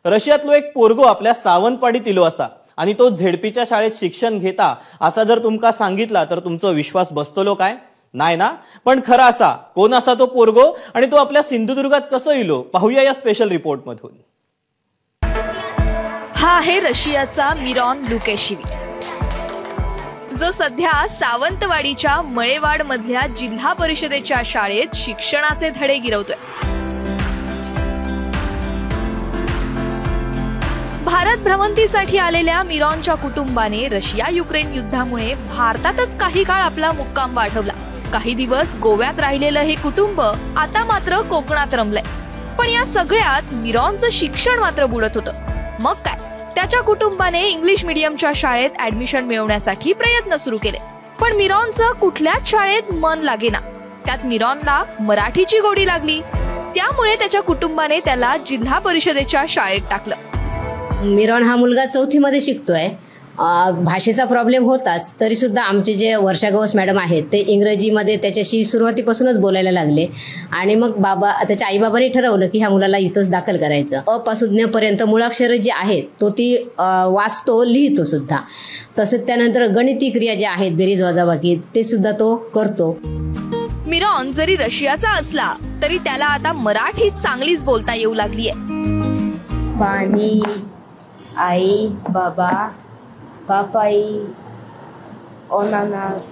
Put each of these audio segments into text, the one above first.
रशियातलो एक पोरगो आपल्या सावंतवाडीत इलो असा आणि तो झेडपीच्या शाळेत शिक्षण घेता असा जर तुमका सांगितला तर तुमचा विश्वास बसतलो काय? नाही ना? पण खरा असा कोण असा तो पोरगो आणि तो आपल्या सिंधुदुर्गात कसं इलो पाहूया या स्पेशल रिपोर्ट मधून। हा आहे रशियाचा मिरॉन लुकेशिवी, जो सध्या सावंतवाडीच्या मळेवाड मधल्या जिल्हा परिषदेच्या शाळेत शिक्षणाचे धडे गिरवतोय। भारत भ्रमंतीसाठी आलेल्या मिरॉनच्या कुटुंबाने रशिया युक्रेन युद्धामुळे भारतातच काही काळ आपला मुक्काम वाढवला। काही दिवस गोव्यात राहिलेलं हे कुटुंब आता मात्र कोकणात रमलंय। पण या सगळ्यात मिरॉनचं शिक्षण मात्र बुडत होतं। मग काय, त्याच्या कुटुंबाने इंग्लिश मीडियमच्या शाळेत ऍडमिशन मिळवण्यासाठी प्रयत्न सुरू केले, पण मिरॉनचं कुठल्याच शाळेत मन लागेना। त्यात मिरॉनला मराठीची गोडी लागली, त्यामुळे त्याच्या कुटुंबाने त्याला जिल्हा परिषदेच्या शाळेत टाकलं। मिरॉन हा मुलगा 4थी मध्ये शिकतोय। भाषेचा प्रॉब्लेम होताच, तरी सुद्धा आमचे जे वर्षा गवस मॅडम आहेत ते इंग्रजीमध्ये त्याच्याशी सुरुवातीपासूनच बोलायला लागले आणि मग त्याच्या आईबाबांनी ठरवलं की ह्या मुलाला इथंच दाखल करायचं। अ पासून ज्ञ पर्यंत मुळाक्षर जे आहेत तो ती वाचतो, लिहितो सुद्धा। तसेच त्यानंतर गणिती क्रिया ज्या आहेत, बेरीज वजाबाकी, ते सुद्धा तो करतो। मिरॉन जरी रशियाचा असला तरी त्याला आता मराठीत चांगलीच बोलता येऊ लागलीये। पाणी, आई, बाबा, पापाई, अनानास,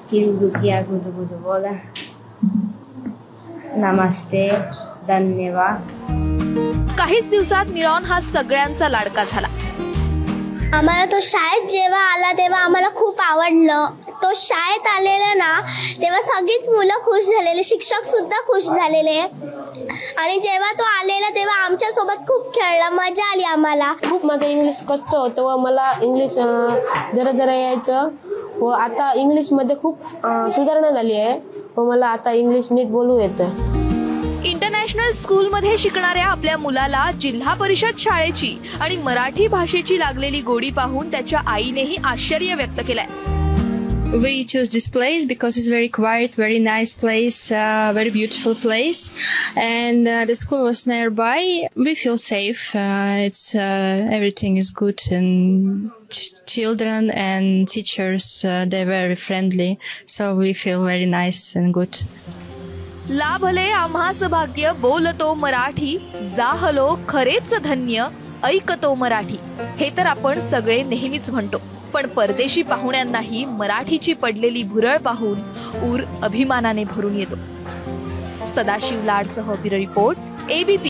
चिलगुटिया गुदगुद बोला, नमस्ते, धन्यवाद। काहीच दिवसात मिरॉन हा सगळ्यांचा लाडका झाला। आम्हाला तो शाळेत जेव्हा आला तेव्हा आम्हाला खूप आवडलं। तो शाळेत आलेला ना तेव्हा सगळीच मुलं खुश झालेले, शिक्षक सुद्धा खुश झालेले आणि जेव्हा तो आलेला तेव्हा आमच्या सोबत खूप खेळला, मजा आली आम्हाला। खूप माझं इंग्लिश कच्चं होतं व मला इंग्लिश जरा जरा यायचं व आता इंग्लिशमध्ये खूप सुधारणा झाली आहे व मला आता इंग्लिश नीट बोलू येतं। इंटरनॅशनल स्कूलमध्ये शिकणाऱ्या आपल्या मुलाला जिल्हा परिषद शाळेची आणि मराठी भाषेची लागलेली गोडी पाहून त्याच्या आईनेही आश्चर्य व्यक्त केलंय। We chose this place because it's very quiet, very nice place, very beautiful place, and the school was nearby. We feel safe. Everything is good, and children and teachers they're very friendly, so we feel very nice and good. लाभले आम्हास भाग्य बोलतो मराठी, जाहलो खरेच धन्य ऐकतो मराठी। हे तर आपण सगळे नेहमीच म्हणतो, पण परदेशी पाहुण्यांनाही मराठीची पडलेली भुरळ पाहून ऊर अभिमानाने भरून येतो। सदाशिव लाडसह ब्युरो रिपोर्ट, ABP।